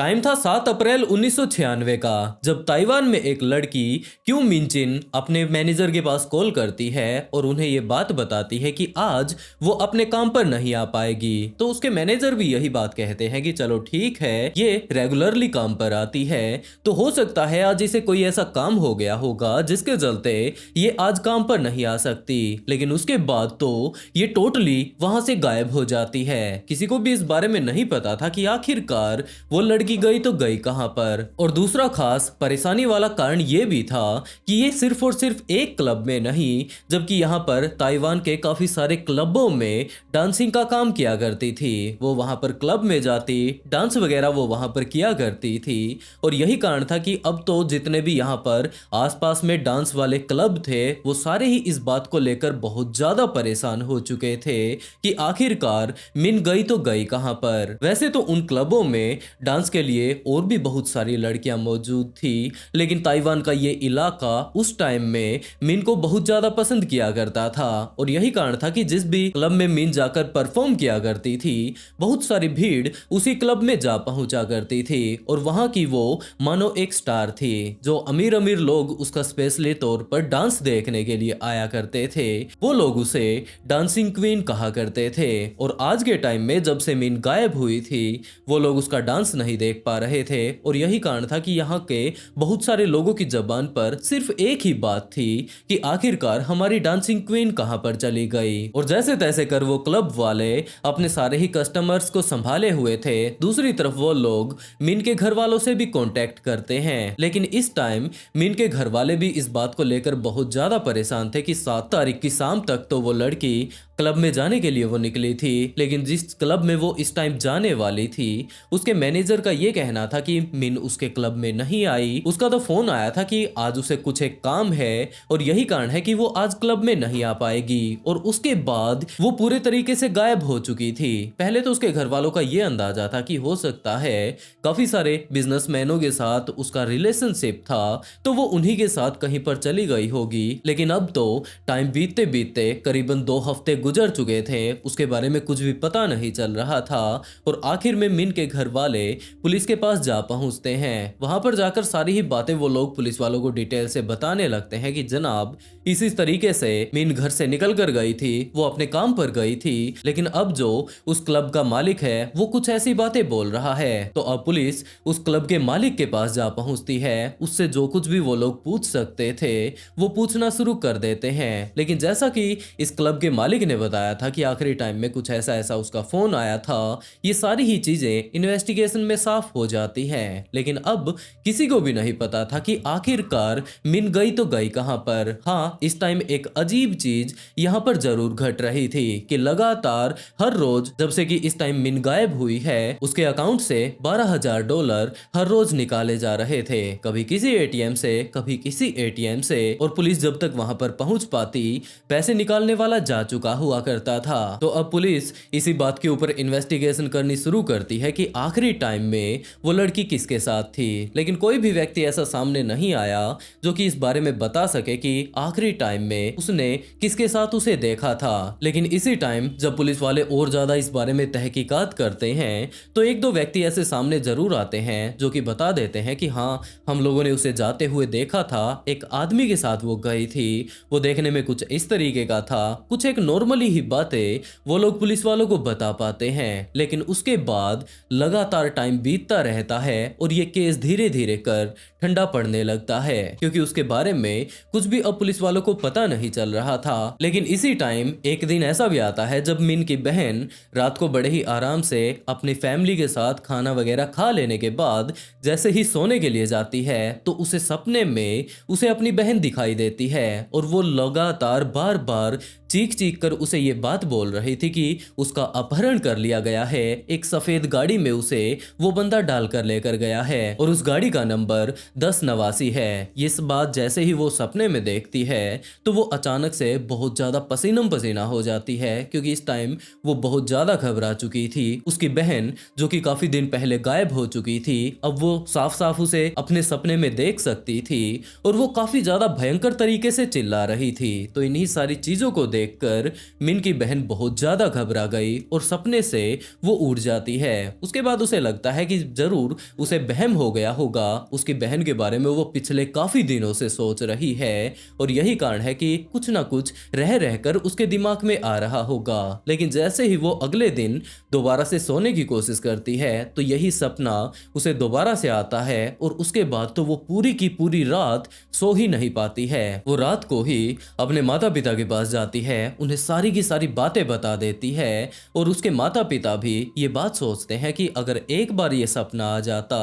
Time था 7 अप्रैल 1996 का, जब ताइवान में एक लड़की क्यू मिनचिन अपने मैनेजर के पास कॉल करती है और उन्हें ये बात बताती है कि आज वो अपने काम पर नहीं आ पाएगी। तो उसके मैनेजर भी यही बात कहते हैं कि चलो ठीक है, ये रेगुलरली काम पर आती है, तो हो सकता है आज इसे कोई ऐसा काम हो गया होगा जिसके चलते ये आज काम पर नहीं आ सकती। लेकिन उसके बाद तो ये टोटली वहां से गायब हो जाती है। किसी को भी इस बारे में नहीं पता था कि आखिरकार वो लड़की गई तो गई कहां पर। और दूसरा खास परेशानी वाला कारण ये भी था कि ये सिर्फ और सिर्फ एक क्लब में नहीं, जबकि यहाँ पर ताइवान के काफी सारे क्लबों में डांसिंग का काम किया करती थी। वो वहां पर क्लब में जाती, डांस वगैरह वो वहां पर किया करती थी। और यही कारण था कि अब तो जितने भी यहाँ पर आसपास में डांस वाले क्लब थे, वो सारे ही इस बात को लेकर बहुत ज्यादा परेशान हो चुके थे कि आखिरकार मिन गई तो गई कहां पर। वैसे तो उन क्लबों में डांस के लिए और भी बहुत सारी लड़कियां मौजूद थी, लेकिन ताइवान का ये इलाका उस टाइम में मिन को बहुत ज्यादा पसंद किया करता था। और यही कारण था कि जिस भी क्लब में मिन जाकर परफॉर्म किया करती थी, बहुत सारी भीड़ उसी क्लब में जा पहुंचा करती थी। और वहां की वो मानो एक स्टार थी, जो अमीर अमीर लोग उसका स्पेशली तौर पर डांस देखने के लिए आया करते थे। वो लोग उसे डांसिंग क्वीन कहा करते थे। और आज के टाइम में जब से मिन गायब हुई थी, वो लोग उसका डांस नहीं देख पा रहे थे। और यही कारण था कि यहाँ के बहुत सारे लोगों की जबान पर सिर्फ एक ही बात थी कि आखिरकार हमारी डांसिंग क्वीन कहां पर चली गई। और जैसे तैसे कर वो क्लब वाले अपने सारे ही कस्टमर्स को संभाले हुए थे। दूसरी तरफ वो लोग मिन के घर वालों से भी कांटेक्ट करते हैं, लेकिन इस टाइम मिन के घर वाले भी इस बात को लेकर बहुत ज्यादा परेशान थे कि 7 तारीख की शाम तक तो वो लड़की क्लब में जाने के लिए वो निकली थी, लेकिन जिस क्लब में वो इस टाइम जाने वाली थी, उसके मैनेजर का ये कहना था कि मिन उसके क्लब में नहीं आई। उसका तो फोन आया था कि आज उसे कुछ एक काम है और यही कारण है कि वो आज क्लब में नहीं आ पाएगी। और उसके बाद वो पूरे तरीके से गायब हो चुकी थी। पहले तो उसके घर वालों का ये अंदाजा था कि हो सकता है काफी सारे बिजनेसमैनों के साथ उसका रिलेशनशिप था, तो वो उन्हीं के साथ कहीं पर चली गई होगी। लेकिन अब तो टाइम बीतते बीतते करीबन 2 हफ्ते गुजर चुके थे, उसके बारे में कुछ भी पता नहीं चल रहा था। और आखिर में मिन के घर वाले पुलिस के पास जा पहुंचते हैं। वहां पर जाकर सारी ही बातें वो लोग पुलिस वालों को डिटेल से बताने लगते हैं कि जनाब, इसी तरीके से मिन घर से निकल कर गई थी, वो अपने काम पर गई थी, लेकिन अब जो उस क्लब का मालिक है वो कुछ ऐसी बातें बोल रहा है। तो अब पुलिस उस क्लब के मालिक के पास जा पहुंचती है। उससे जो कुछ भी वो लोग पूछ सकते थे वो पूछना शुरू कर देते हैं। लेकिन जैसा कि इस क्लब के मालिक ने बताया था कि आखिरी टाइम में कुछ ऐसा ऐसा उसका फोन आया था, ये सारी ही चीजें इन्वेस्टिगेशन में साफ हो जाती हैं। लेकिन अब किसी को भी नहीं पता था कि आखिरकार मिन गई तो गई कहां पर। हाँ, इस टाइम एक अजीब चीज यहाँ पर जरूर घट रही थी कि लगातार हर रोज जब से कि इस टाइम मिन गायब हुई है, उसके अकाउंट से $12,000 हर रोज निकाले जा रहे थे, कभी किसी एटीएम से, कभी किसी एटीएम से। और पुलिस जब तक वहां पर पहुंच पाती, पैसे निकालने वाला जा चुका हुआ करता था। तो अब पुलिस इसी बात के ऊपर इन्वेस्टिगेशन करनी शुरू करती है कि आखिरी टाइम में वो लड़की किसके साथ थी। लेकिन कोई भी व्यक्ति ऐसा सामने नहीं आया जो कि इस बारे में बता सके कि आखिरी टाइम में उसने किसके साथ उसे देखा था। लेकिन इसी टाइम जब पुलिस वाले और ज्यादा इस बारे में तहकीकात करते हैं, तो 1-2 व्यक्ति ऐसे सामने जरूर आते हैं जो कि बता देते हैं कि हाँ, हम लोगों ने उसे जाते हुए देखा था, एक आदमी के साथ वो गई थी, वो देखने में कुछ इस तरीके का था। कुछ एक नॉर्मली ही बातें वो लोग पुलिस वालों को बता पाते हैं। लेकिन उसके बाद लगातार टाइम बीतता रहता है और ये केस धीरे धीरे कर ठंडा पड़ने लगता है, क्योंकि उसके बारे में कुछ भी अब पुलिस वालों को पता नहीं चल रहा था। लेकिन इसी टाइम एक दिन ऐसा भी आता है जब मिन की बहन रात को बड़े ही आराम से अपनी फैमिली के साथ खाना वगैरह खा लेने के बाद जैसे ही सोने के लिए जाती है, तो उसे सपने में उसे अपनी बहन दिखाई देती है। और वो लगातार बार बार चीख चीख कर उसे ये बात बोल रही थी कि उसका अपहरण कर लिया गया है, एक सफेद गाड़ी में उसे वो बंदा डालकर लेकर गया है और उस गाड़ी का नंबर 1089 है। इस बात जैसे ही वो सपने में देखती है, तो वो अचानक से बहुत ज्यादा पसीनम पसीना हो जाती है, क्योंकि इस टाइम वो बहुत ज्यादा घबरा चुकी थी। उसकी बहन जो कि काफी दिन पहले गायब हो चुकी थी, अब वो साफ साफ उसे अपने सपने में देख सकती थी और वो काफी ज्यादा भयंकर तरीके से चिल्ला रही थी। तो इन्हीं सारी चीजों को देखकर मिन की बहन बहुत ज्यादा घबरा गई और सपने से वो उठ जाती है। उसके बाद उसे लगता है कि जरूर उसे वहम हो गया होगा। उसकी बहन के बारे में वो पिछले काफी दिनों से सोच रही है और यही कारण है कि कुछ ना कुछ रह रहकर उसके दिमाग में आ रहा होगा। लेकिन जैसे ही वो अगले दिन दोबारा से सोने की कोशिश करती है तो यही सपना उसे दोबारा से आता है और उसके बाद तो वो पूरी की पूरी रात सो ही नहीं पाती है। वो रात को ही अपने माता पिता के पास जाती है, उन्हें सारी की सारी बातें बता देती है और उसके माता पिता भी ये बात सोचते हैं कि अगर एक बार ये सपना आ जाता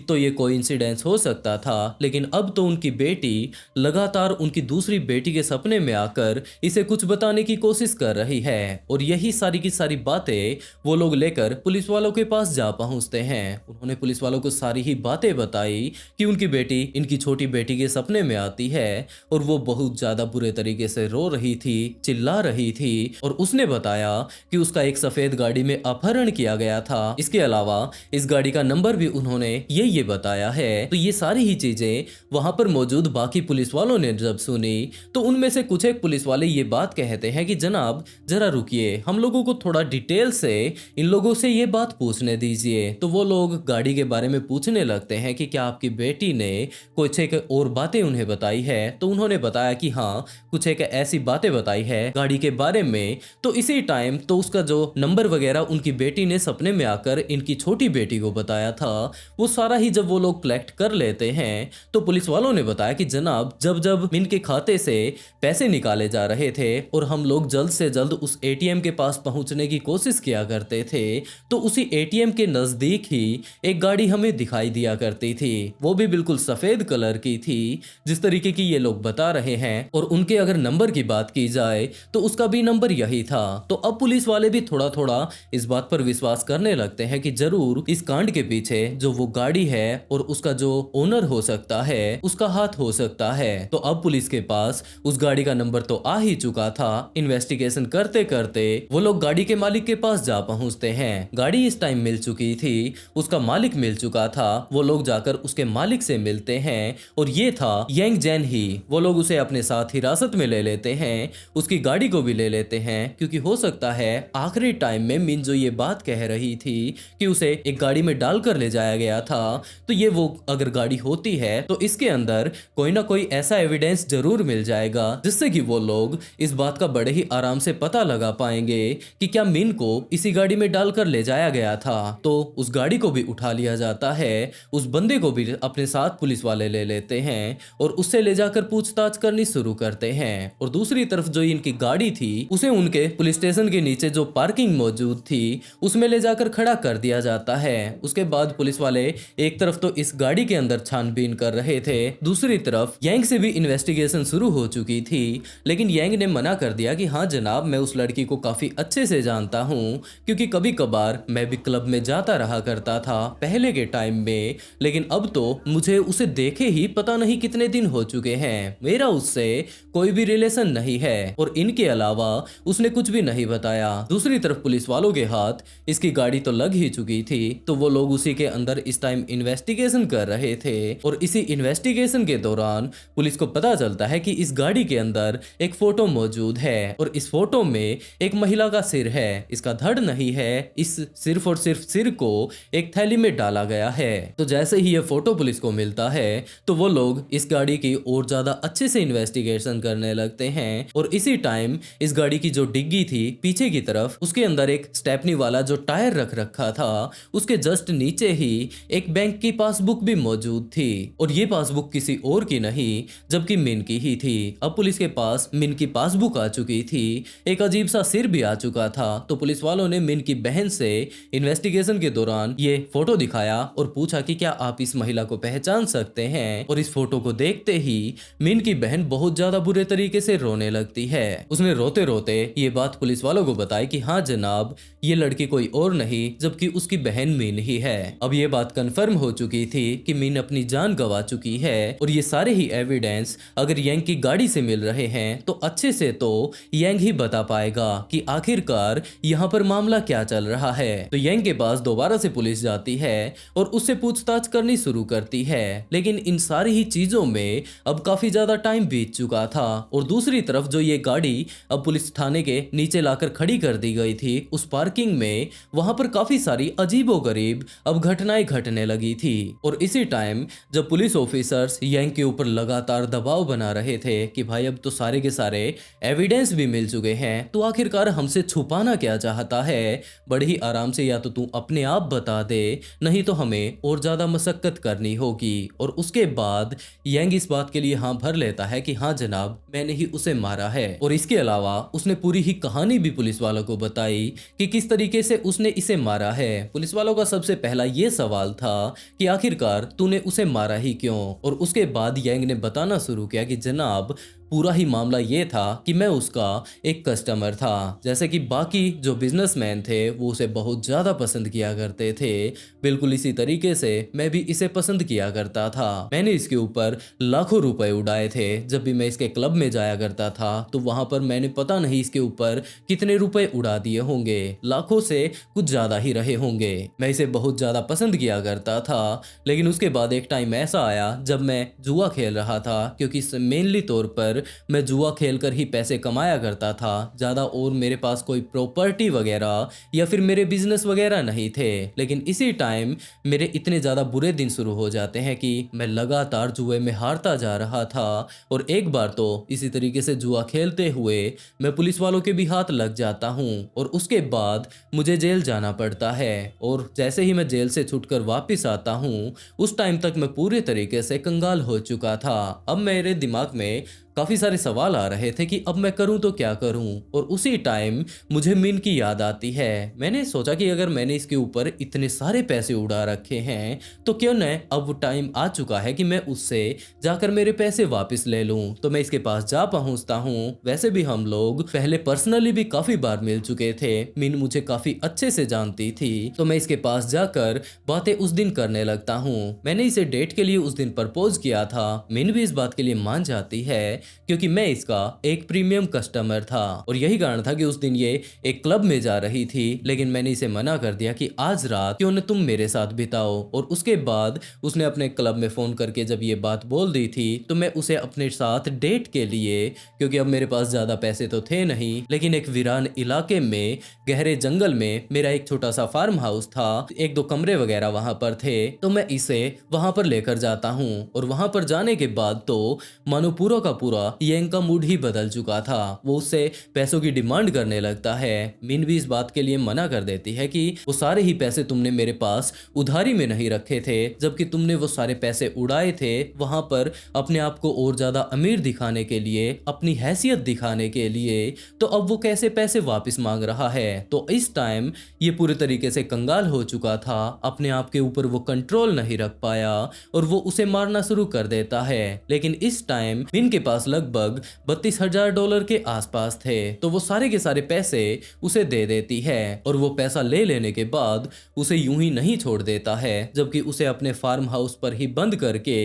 तो ये कोइंसिडेंस हो सकता था, लेकिन अब तो उनकी बेटी लगातार उनकी दूसरी बेटी के सपने में आकर इसे कुछ बताने की कोशिश कर रही है। और यही सारी की सारी बातें वो लोग लेकर पुलिस वालों के पास जा पहुंचते हैं। उन्होंने पुलिस वालों को सारी ही बातें बताई कि उनकी बेटी इनकी छोटी बेटी के सपने में आती है और वो बहुत ज्यादा बुरे तरीके से रो रही थी, चिल्ला रही थी और उसने बताया कि उसका एक सफेद गाड़ी में अपहरण किया गया था। इसके अलावा इस गाड़ी का नंबर भी उन्होंने ये बताया है। तो ये सारी ही चीजें वहां पर मौजूद बाकी पुलिस वालों ने जब सुनी तो उनमें से कुछ एक पुलिस वाले ये बात कहते हैं कि जनाब जरा रुकिए, हम लोगों को थोड़ा डिटेल से इन लोगों से ये बात पूछने दीजिए। तो वो लोग गाड़ी के बारे में पूछने लगते हैं कि क्या आपकी बेटी ने कुछ एक और बातें उन्हें बताई है। तो उन्होंने बताया कि हाँ, कुछ एक ऐसी बातें बताई है गाड़ी के बारे में। तो इसी टाइम तो उसका जो नंबर वगैरह उनकी बेटी ने सपने में आकर इनकी छोटी बेटी को बताया था, वो सारा ही जब वो लोग कलेक्ट कर लेते हैं तो पुलिस वालों ने बताया कि जनाब जब जब मिन के खाते से पैसे निकाले जा रहे थे और हम लोग जल्द से जल्द उस एटीएम के पास पहुंचने की कोशिश किया करते थे तो उसी एटीएम के नजदीक ही एक गाड़ी हमें दिखाई दिया करती थी। वो भी बिल्कुल सफेद कलर की थी जिस तरीके की ये लोग बता रहे हैं। और उनके अगर नंबर की बात की जाए तो उसका भी नंबर यही था। तो अब पुलिस वाले भी थोड़ा थोड़ा इस बात पर विश्वास करने लगते हैं कि जरूर इस कांड के पीछे जो वो गाड़ी है और उसका जो ओनर हो सकता है उसका हाथ हो सकता है। तो अब पुलिस के पास उस गाड़ी का नंबर तो आ ही चुका था। इन्वेस्टिगेशन करते करते वो लोग गाड़ी के मालिक के पास जा पहुंचते हैं। गाड़ी इस टाइम मिल चुकी थी, उसका मालिक मिल चुका था। वो लोग जाकर उसके मालिक से मिलते हैं और ये था यंग जैन ही। वो लोग उसे अपने साथ हिरासत में ले लेते हैं, उसकी गाड़ी को भी ले लेते हैं क्योंकि हो सकता है आखिरी टाइम में मिन जो ये बात कह रही थी कि उसे एक गाड़ी में डालकर ले जाया गया था, तो ये वो अगर गाड़ी होती है तो इसके अंदर कोई ना कोई ऐसा एविडेंस जरूर मिल जाएगा जिससे कि वो लोग इस बात का बड़े ही आराम से पता लगा पाएंगे कि क्या मिन को इसी गाड़ी में डालकर ले जाया गया था। तो उस गाड़ी को भी उठा लिया जाता है, उस बंदे को भी अपने साथ पुलिस वाले ले लेते हैं और उससे ले जाकर पूछताछ करनी शुरू करते हैं। और दूसरी तरफ जो इनकी गाड़ी थी उसे उनके पुलिस स्टेशन के नीचे जो पार्किंग मौजूद थी उसमें ले जाकर खड़ा कर दिया जाता है। उसके बाद पुलिस वाले एक तरफ तो इस गाड़ी के अंदर छानबीन कर रहे थे, दूसरी तरफ यांग से भी इन्वेस्टिगेशन शुरू हो चुकी थी। लेकिन यांग ने मना कर दिया कि हाँ जनाब, मैं उस लड़की को काफी अच्छे से जानता हूँ क्योंकि कभी कभार मैं भी क्लब में जाता रहा करता था पहले के टाइम में, लेकिन अब तो मुझे उसे देखे ही पता नहीं कितने दिन हो चुके हैं, मेरा उससे कोई भी रिलेशन नहीं है और इनके अलावा उसने कुछ भी नहीं बताया। दूसरी तरफ पुलिस वालों के हाथ इसकी गाड़ी तो लग ही चुकी थी, तो वो लोग उसी के अंदर इस टाइम इन्वेस्टिगेशन कर रहे थे। और इसी इन्वेस्टिगेशन के दौरान पुलिस को पता चलता है कि इस गाड़ी के अंदर एक फोटो मौजूद है और इस फोटो में एक महिला का सिर है, इसका धड़ नहीं है, इस सिर्फ और सिर्फ सिर को एक थैली में डाला गया है। तो जैसे ही ये फोटो पुलिस को मिलता है तो वो लोग इस गाड़ी की और ज्यादा अच्छे से इन्वेस्टिगेशन करने लगते हैं। और इसी टाइम इस गाड़ी की जो डिग्गी थी पीछे की तरफ, उसके अंदर एक स्टेपनी वाला जो टायर रख रखा था उसके जस्ट नीचे ही एक बैंक की पासबुक भी मौजूद थी और ये पासबुक किसी और की नहीं जबकि मिन की ही थी। अब पुलिस के पास मिन की पासबुक आ चुकी थी, एक अजीब सा सिर भी आ चुका था। तो पुलिस वालों ने मिन की बहन से इन्वेस्टिगेशन के दौरान ये फोटो दिखाया और पूछा कि क्या आप इस महिला को पहचान सकते हैं। और इस फोटो को देखते ही मिन की बहन बहुत ज्यादा बुरे तरीके से रोने लगती है। उसने रोते रोते ये बात पुलिस वालों को बताई कि हाँ जनाब, ये लड़की कोई और नहीं जबकि उसकी बहन मिन ही है। अब ये बात कंफर्म हो चुकी थी कि मिन अपनी जान गंवा चुकी है और ये सारे ही एविडेंस अगर यंग की गाड़ी से मिल रहे हैं तो अच्छे से तो यंग ही बता पाएगा कि आखिरकार यहाँ पर मामला क्या चल रहा है। तो यंग के पास दोबारा से पुलिस जाती है और उससे पूछताछ करनी शुरू करती है, लेकिन इन सारी ही चीजों में अब काफी ज्यादा टाइम बीत चुका था। और दूसरी तरफ जो ये गाड़ी अब पुलिस पुलिस थाने के नीचे लाकर खड़ी कर दी गई थी उस पार्किंग में, वहां पर काफी सारी अजीबोगरीब अब घटनाएं घटने लगी थी। और इसी टाइम जब पुलिस ऑफिसर्स यंग के ऊपर लगातार दबाव बना रहे थे कि भाई अब तो सारे के सारे एविडेंस भी मिल चुके हैं, तो आखिरकार हमसे छुपाना क्या चाहता है, बड़े ही आराम से या तो तू अपने आप बता दे, नहीं तो हमें और ज्यादा मशक्कत करनी होगी। और उसके बाद यंग इस बात के लिए हाँ भर लेता है कि हाँ जनाब, मैंने ही उसे मारा है। और इसके अलावा उसने पूरी ही कहानी भी पुलिस वालों को बताई कि किस तरीके से उसने इसे मारा है। पुलिस वालों का सबसे पहला ये सवाल था कि आखिरकार तूने उसे मारा ही क्यों। और उसके बाद यंग ने बताना शुरू किया कि जनाब, पूरा ही मामला ये था कि मैं उसका एक कस्टमर था। जैसे कि बाकी जो बिजनेसमैन थे वो उसे बहुत ज़्यादा पसंद किया करते थे, बिल्कुल इसी तरीके से मैं भी इसे पसंद किया करता था। मैंने इसके ऊपर लाखों रुपए उड़ाए थे। जब भी मैं इसके क्लब में जाया करता था तो वहां पर मैंने पता नहीं इसके ऊपर कितने रुपए उड़ा दिए होंगे, लाखों से कुछ ज़्यादा ही रहे होंगे। मैं इसे बहुत ज़्यादा पसंद किया करता था। लेकिन उसके बाद एक टाइम ऐसा आया जब मैं जुआ खेल रहा था, क्योंकि मेनली तौर पर मैं जुआ खेलकर ही पैसे कमाया करता था ज़्यादा, और मेरे पास कोई प्रॉपर्टी वगैरह या फिर मेरे बिजनेस वगैरह नहीं थे। लेकिन इसी टाइम मेरे इतने ज़्यादा बुरे दिन शुरू हो जाते हैं कि मैं लगातार जुए में हारता जा रहा था। और एक बार तो इसी तरीके से जुआ खेलते हुए मैं पुलिस वालों के भी हाथ लग जाता हूँ और उसके बाद मुझे जेल जाना पड़ता है। और जैसे ही मैं जेल से छूटकर वापस आता हूँ उस टाइम तक मैं पूरे तरीके से कंगाल हो चुका था। अब मेरे दिमाग में काफ़ी सारे सवाल आ रहे थे कि अब मैं करूं तो क्या करूं। और उसी टाइम मुझे मिन की याद आती है। मैंने सोचा कि अगर मैंने इसके ऊपर इतने सारे पैसे उड़ा रखे हैं तो क्यों न अब टाइम आ चुका है कि मैं उससे जाकर मेरे पैसे वापस ले लूं। तो मैं इसके पास जा पहुंचता हूं। वैसे भी हम लोग पहले पर्सनली भी काफ़ी बार मिल चुके थे, मिन मुझे काफ़ी अच्छे से जानती थी। तो मैं इसके पास जाकर बातें उस दिन करने लगता हूँ। मैंने इसे डेट के लिए उस दिन प्रपोज किया था। मिन भी इस बात के लिए मान जाती है क्योंकि मैं इसका एक प्रीमियम कस्टमर था। और यही कारण था कि उस दिन ये एक क्लब में जा रही थी, लेकिन मैंने इसे मना कर दिया कि आज रात क्यों न तुम मेरे साथ बिताओ। और उसके बाद उसने अपने क्लब में फ़ोन करके जब ये बात बोल दी थी तो मैं उसे अपने साथ डेट के लिए, क्योंकि अब मेरे पास ज़्यादा पैसे तो थे नहीं, लेकिन एक वीरान इलाके में गहरे जंगल में मेरा एक छोटा सा फार्म हाउस था, एक दो कमरे वगैरह वहां पर थे, तो मैं इसे वहां पर लेकर जाता हूँ। और वहां पर जाने के बाद तो मानो पूरा का पूरा यंग का मूड ही बदल चुका था। वो उससे पैसों की डिमांड करने लगता है। मिन भी इस बात के लिए मना कर देती है कि वो सारे ही पैसे तुमने मेरे पास उधारी में नहीं रखे थे, जबकि तुमने वो सारे पैसे उड़ाए थे वहां पर अपने आप को और ज्यादा अमीर दिखाने के लिए, अपनी हैसियत दिखाने के लिए। तो अब वो कैसे पैसे वापस मांग रहा है। तो इस टाइम ये पूरे तरीके से कंगाल हो चुका था, अपने आप के ऊपर वो कंट्रोल नहीं रख पाया और वो उसे मारना शुरू कर देता है। लेकिन इस टाइम मिन के पास लगभग $32,000 के आसपास थे, तो वो सारे के सारे पैसे उसे दे देती है। और वो पैसा ले लेने के बाद उसे यूं ही नहीं छोड़ देता है, जबकि उसे अपने फार्म हाउस पर ही बंद करके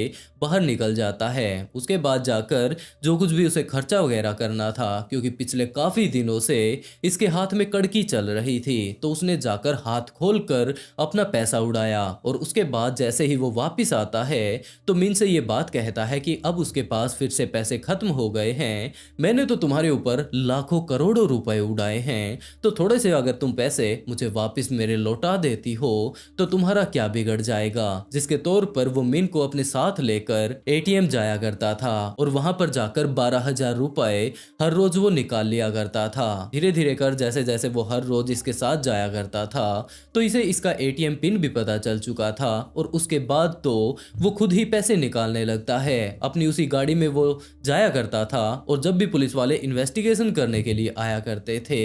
बाहर निकल जाता है। उसके बाद जाकर जो कुछ भी उसे खर्चा वगैरह करना था, क्योंकि पिछले काफी दिनों से इसके हाथ में कड़की चल रही थी, तो उसने जाकर हाथ खोलकर अपना पैसा उड़ाया। और उसके बाद जैसे ही वो वापस आता है तो मिन से ये बात कहता है कि अब उसके पास फिर से पैसे खत्म हो गए हैं, मैंने तो तुम्हारे ऊपर लाखों करोड़ों रुपए उड़ाए हैं, तो थोड़े से अगर तुम पैसे मुझे वापस मेरे लौटा देती हो तो तुम्हारा क्या बिगड़ जाएगा। जिसके तौर पर वो मिन को अपने साथ लेकर एटीएम जाया करता था और वहां पर जाकर 12,000 रुपए हर रोज वो निकाल लिया करता था। धीरे धीरे कर जैसे जैसे वो हर रोज इसके साथ जाया करता था तो इसे इसका एटीएम पिन भी पता चल चुका था। और उसके बाद तो वो खुद ही पैसे निकालने लगता है। अपनी उसी गाड़ी में वो जाया करता था और जब भी पुलिस वाले इन्वेस्टिगेशन करने के लिए आया करते थे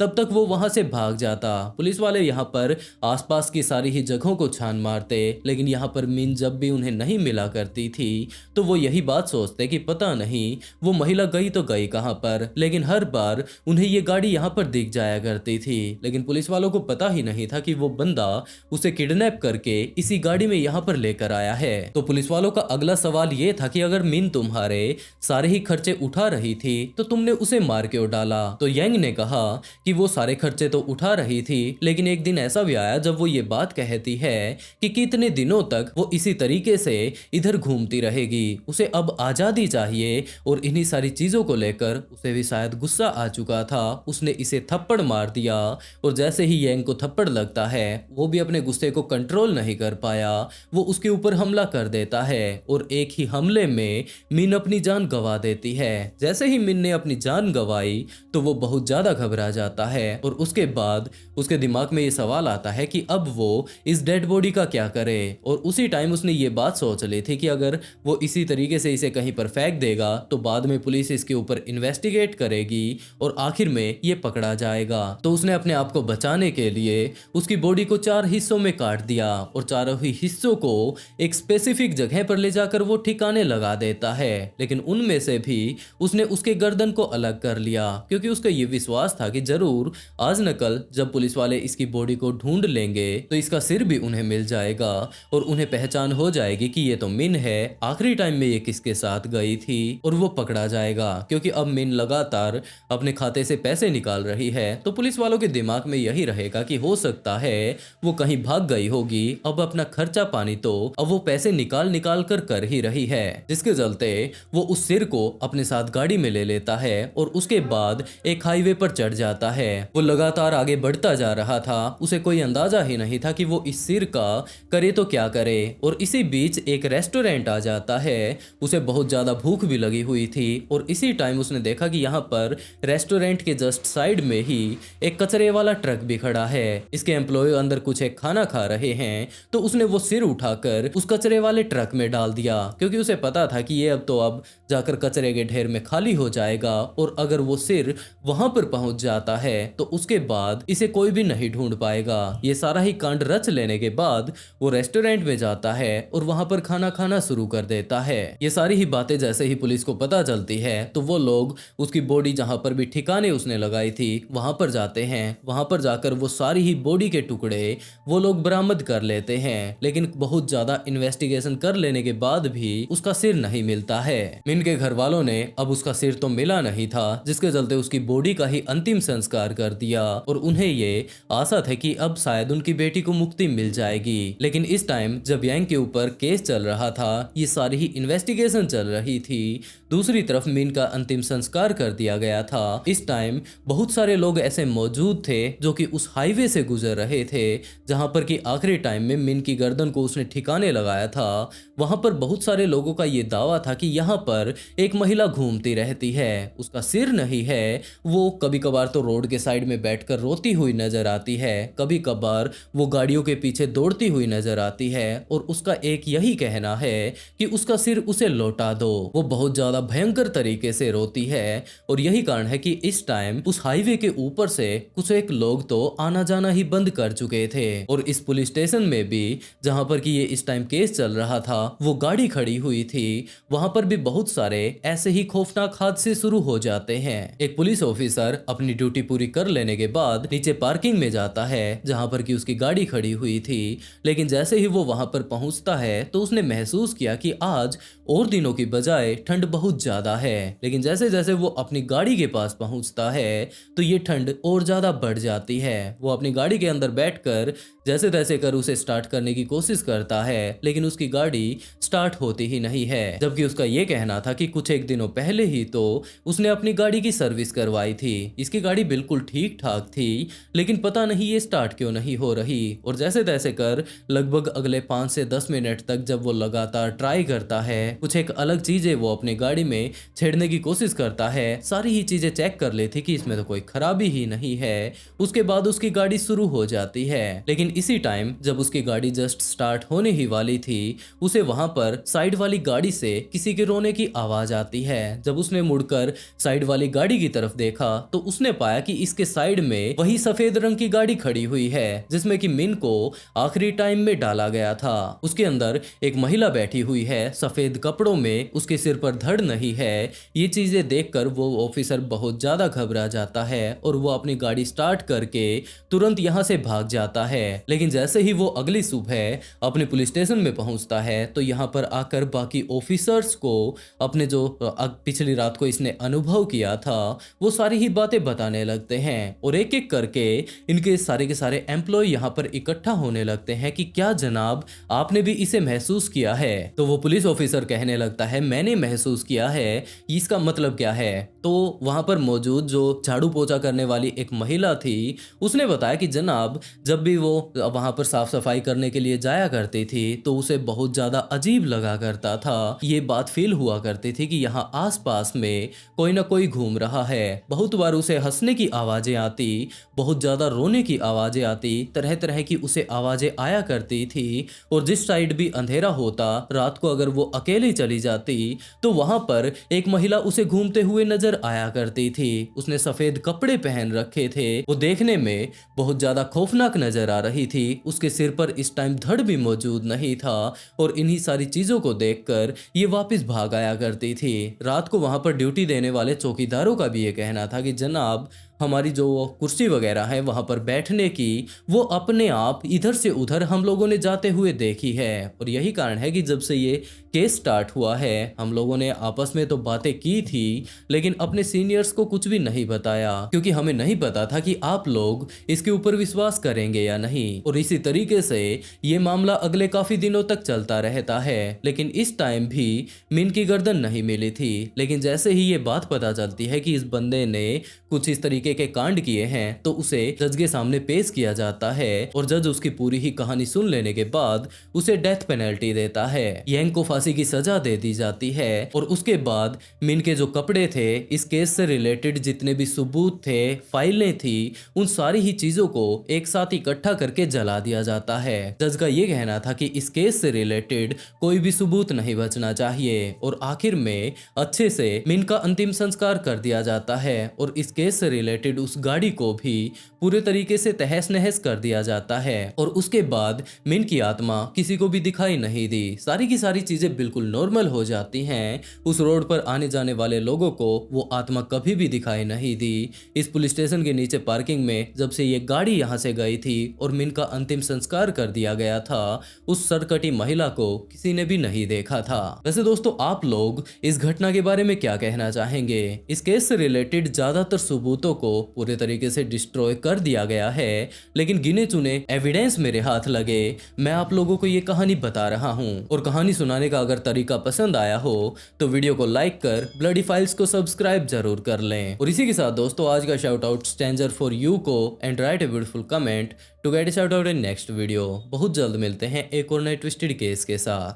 तब तक वो वहां से भाग जाता। पुलिस वाले यहाँ पर आसपास की सारी ही जगहों को छान मारते, लेकिन यहाँ पर मिन जब भी उन्हें नहीं मिला करती थी तो वो यही बात सोचते कि पता नहीं वो महिला गई तो गई कहाँ पर। लेकिन हर बार उन्हें ये गाड़ी यहाँ पर दिख जाया करती थी, लेकिन पुलिस वालों को पता ही नहीं था कि वो बंदा उसे किडनैप करके इसी गाड़ी में यहाँ पर लेकर आया है। तो पुलिस वालों का अगला सवाल ये था कि अगर मिन तुम्हारे सारे ही खर्चे उठा रही थी तो तुमने उसे मार क्यों डाला? तो यांग ने कहा कि वो सारे खर्चे तो उठा रही थी, लेकिन एक दिन ऐसा भी आया जब वो ये बात कहती है कि कितने दिनों तक वो इसी तरीके से इधर घूमती रहेगी, उसे अब आजादी चाहिए। और इन्हीं सारी चीजों को लेकर उसे भी शायद गुस्सा आ चुका था, उसने इसे थप्पड़ मार दिया। और जैसे ही यांग को थप्पड़ लगता है वो भी अपने गुस्से को कंट्रोल नहीं कर पाया, वो उसके ऊपर हमला कर देता है और एक ही हमले में मिन अपनी जान गंवा देती है। जैसे ही मिन ने अपनी जान गंवाई तो वो बहुत ज्यादा घबरा जाता है और उसके बाद उसके दिमाग में ये सवाल आता है कि अब वो इस डेड बॉडी का क्या करे। और उसी टाइम उसने ये बात सोच ली थी कि अगर वो इसी तरीके से इसे कहीं पर फेंक देगा तो बाद में पुलिस इसके ऊपर इन्वेस्टिगेट करेगी और आखिर में ये पकड़ा जाएगा। तो उसने अपने आप को बचाने के लिए उसकी बॉडी को 4 हिस्सों में काट दिया और चारों ही हिस्सों को एक स्पेसिफिक जगह पर ले जाकर वो ठिकाने लगा देता है। लेकिन उनमें से भी उसने उसके गर्दन को अलग कर लिया, क्योंकि उसका ये विश्वास था कि जरूर आज न कल जब पुलिस वाले इसकी बॉडी को ढूंढ लेंगे तो इसका सिर भी उन्हें मिल जाएगा और उन्हें पहचान हो जाएगी कि ये तो मिन है, आखिरी टाइम में ये किसके साथ गई थी, और वो पकड़ा जाएगा। क्योंकि अब मिन लगातार अपने खाते से पैसे निकाल रही है तो पुलिस वालों के दिमाग में यही रहेगा कि हो सकता है वो कहीं भाग गई होगी, अब अपना खर्चा पानी तो अब वो पैसे निकाल निकाल कर ही रही है, जिसके चलते वो उस सिर को अपने साथ गाड़ी में ले लेता है और उसके बाद एक हाईवे पर चढ़ जाता है। वो लगातार आगे बढ़ता जा रहा था, उसे कोई अंदाजा ही नहीं था कि वो इस सिर का करे तो क्या करे। और इसी बीच एक रेस्टोरेंट आ जाता है, उसे बहुत ज्यादा भूख भी लगी हुई थी और इसी टाइम उसने देखा कि यहाँ पर रेस्टोरेंट के जस्ट साइड में ही एक कचरे वाला ट्रक भी खड़ा है। इसके एम्प्लॉय अंदर कुछ एक खाना खा रहे हैं तो उसने वो सिर उठाकर उस कचरे वाले ट्रक में डाल दिया, क्योंकि उसे पता था कि ये अब जाकर कचरे के ढेर में खाली हो जाएगा और अगर वो सिर वहां पर पहुंच जाता है तो उसके बाद इसे कोई भी नहीं ढूंढ पाएगा। ये सारा ही कांड रच लेने के बाद वो रेस्टोरेंट में जाता है और वहां पर खाना खाना शुरू कर देता है। ये सारी ही बातें जैसे ही पुलिस को पता चलती है तो वो लोग उसकी बॉडी जहां पर भी ठिकाने उसने लगाई थी वहां पर जाते हैं। वहां पर जाकर वो सारी ही बॉडी के टुकड़े वो लोग बरामद कर लेते हैं, लेकिन बहुत ज्यादा इन्वेस्टिगेशन कर लेने के बाद भी उसका सिर नहीं मिलता है। मिन के घर वालों ने अब उसका सिर तो मिला नहीं था, जिसके चलते उसकी बॉडी का ही अंतिम संस्कार कर दिया और उन्हें ये आशा था कि अब शायद उनकी बेटी को मुक्ति मिल जाएगी। लेकिन इस टाइम जब यांग के ऊपर केस चल रहा था, ये सारी ही इन्वेस्टिगेशन चल रही थी, दूसरी तरफ मिन का अंतिम संस्कार कर दिया गया था। इस टाइम बहुत सारे लोग ऐसे मौजूद थे जो कि उस हाईवे से गुजर रहे थे जहां पर कि आखिरी टाइम में मिन की गर्दन को उसने ठिकाने लगाया था। वहां पर बहुत सारे लोगों का ये दावा था कि यहाँ पर एक महिला घूमती रहती है, उसका सिर नहीं है, वो कभी कभार तो रोड के साइड में बैठकर रोती हुई नजर आती है, कभी कभार वो गाड़ियों के पीछे दौड़ती हुई नजर आती है और उसका एक यही कहना है कि उसका सिर उसे लौटा दो। वो बहुत ज्यादा भयंकर तरीके से रोती है और यही कारण है कि इस टाइम उस हाईवे के ऊपर से कुछ एक लोग तो आना जाना ही बंद कर चुके थे। और इस पुलिस स्टेशन में भी जहां पर कि ये इस टाइम केस चल रहा था, वो गाड़ी खड़ी हुई थी, वहां पर भी बहुत सारे ऐसे ही खौफनाक हादसे शुरू हो जाते हैं। एक पुलिस ऑफिसर अपनी ड्यूटी पूरी कर लेने के बाद नीचे पार्किंग में जाता है जहां पर कि उसकी गाड़ी खड़ी हुई थी, लेकिन जैसे ही वो वहां पर पहुंचता है तो उसने महसूस किया कि आज और दिनों की बजाय ठंड बहुत ज्यादा है। लेकिन जैसे जैसे वो अपनी गाड़ी के पास पहुंचता है तो ये ठंड और ज्यादा बढ़ जाती है। वो अपनी गाड़ी के अंदर बैठकर जैसे तैसे कर उसे स्टार्ट करने की कोशिश करता है, लेकिन उसकी गाड़ी स्टार्ट होती ही नहीं है, जबकि उसका ये कहना था कि कुछ एक दिनों पहले ही तो उसने अपनी गाड़ी की सर्विस करवाई थी, इसकी गाड़ी बिल्कुल ठीक ठाक थी, लेकिन पता नहीं ये स्टार्ट क्यों नहीं हो रही। और जैसे तैसे कर लगभग अगले 5 से 10 मिनट तक जब वो लगातार ट्राई करता है, कुछ एक अलग चीजें वो अपनी गाड़ी में छेड़ने की कोशिश करता है, सारी ही चीजें चेक कर लेती कि इसमें तो कोई खराबी ही नहीं है, उसके बाद उसकी गाड़ी शुरू हो जाती है। लेकिन इसी टाइम जब उसकी गाड़ी जस्ट स्टार्ट होने ही वाली थी, उसे वहां पर साइड वाली गाड़ी से किसी के रोने की आवाज आती है। जब उसने मुड़कर साइड वाली गाड़ी की तरफ देखा तो उसने पाया कि इसके साइड में वही सफेद रंग की गाड़ी खड़ी हुई है जिसमें कि मिन को आखिरी टाइम में डाला गया था। उसके अंदर एक महिला बैठी हुई है सफेद कपड़ों में, उसके सिर पर धड़ नहीं है। ये चीज़ें देखकर वो ऑफिसर बहुत ज़्यादा घबरा जाता है और वो अपनी गाड़ी स्टार्ट करके तुरंत यहाँ से भाग जाता है। लेकिन जैसे ही वो अगली सुबह अपने पुलिस स्टेशन में पहुंचता है तो यहाँ पर आकर बाकी ऑफिसर्स को अपने जो पिछली रात को इसने अनुभव किया था वो सारी ही बातें बताने लगते हैं और एक एक करके इनके सारे के सारे एम्प्लॉय यहाँ पर इकट्ठा होने लगते हैं कि क्या जनाब आपने भी इसे महसूस किया है। तो वो पुलिस ऑफिसर कहने लगता है मैंने महसूस किया है, इसका मतलब क्या है। तो वहां पर मौजूद जो झाड़ू पोछा करने वाली एक महिला थी उसने बताया कि जनाब जब भी वो वहां पर साफ सफाई करने के लिए जाया करती थी तो उसे बहुत ज्यादा अजीब लगा करता था। ये बात फील हुआ करती थी कि यहाँ आसपास में कोई ना कोई घूम रहा है। बहुत बार उसे हंसने की आवाजें आती, बहुत ज्यादा रोने की आवाजें आती, तरह तरह की उसे आवाजें आया करती थी। और जिस साइड भी अंधेरा होता रात को अगर वो अकेली चली जाती तो वहां पर एक महिला उसे घूमते हुए नजर आया करती थी। उसने सफेद कपड़े पहन रखे थे, वो देखने में बहुत ज्यादा खौफनाक नजर आ रही थी। उसके सिर पर इस टाइम धड़ भी मौजूद नहीं था और इन्हीं सारी चीजों को देखकर ये वापस भाग आया करती थी। रात को वहां पर ड्यूटी देने वाले चौकीदारों का भी ये कहना था कि जनाब हमारी जो कुर्सी वगैरह है वहां पर बैठने की वो अपने आप इधर से उधर हम लोगों ने जाते हुए देखी है। और यही कारण है कि जब से ये केस स्टार्ट हुआ है हम लोगों ने आपस में तो बातें की थी लेकिन अपने सीनियर्स को कुछ भी नहीं बताया, क्योंकि हमें नहीं पता था कि आप लोग इसके ऊपर विश्वास करेंगे या नहीं। और इसी तरीके से ये मामला अगले काफी दिनों तक चलता रहता है। लेकिन इस टाइम भी मिन की गर्दन नहीं मिली थी। लेकिन जैसे ही ये बात पता चलती है कि इस बंदे ने कुछ इस तरीके के कांड किए हैं तो उसे जज के सामने पेश किया जाता है और जज उसकी पूरी ही कहानी सुन लेने के बाद उसे डेथ पेनल्टी देता है। यंग को फांसी की सजा दे दी जाती है और उसके बाद मिन के जो कपड़े थे, इस केस से रिलेटेड जितने भी सबूत थे, फाइलें थी, उन सारी ही चीजों को एक साथ इकट्ठा करके जला दिया जाता है। जज का ये कहना था कि इस केस से रिलेटेड कोई भी सबूत नहीं बचना चाहिए और आखिर में अच्छे से मिन का अंतिम संस्कार कर दिया जाता है और इस केस से रिलेटेड उस गाड़ी को भी पूरे तरीके से तहस नहस कर दिया जाता है। और उसके बाद मिन की आत्मा किसी को भी दिखाई नहीं दी। सारी की सारी चीजें बिल्कुल नॉर्मल हो जाती हैं। उस रोड पर आने जाने वाले लोगों को वो आत्मा कभी भी दिखाई नहीं दी। इस पुलिस स्टेशन के नीचे पार्किंग में जब से ये गाड़ी यहाँ से गई थी और मिन का अंतिम संस्कार कर दिया गया था उस सरकटी महिला को किसी ने भी नहीं देखा था। वैसे दोस्तों आप लोग इस घटना के बारे में क्या कहना चाहेंगे? इस केस से रिलेटेड ज्यादातर सबूतों को पूरे तरीके से डिस्ट्रॉय कर दिया गया है लेकिन गिने चुने एविडेंस मेरे हाथ लगे मैं आप लोगों को ये कहानी बता रहा हूँ। और कहानी सुनाने का अगर तरीका पसंद आया हो तो वीडियो को लाइक कर ब्लडी फाइल्स को सब्सक्राइब जरूर कर लें। और इसी के साथ दोस्तों आज का shout out stranger for you को and write a beautiful comment to get shout out in next video. बहुत जल्द मिलते हैं एक और नए ट्विस्टेड केस के साथ।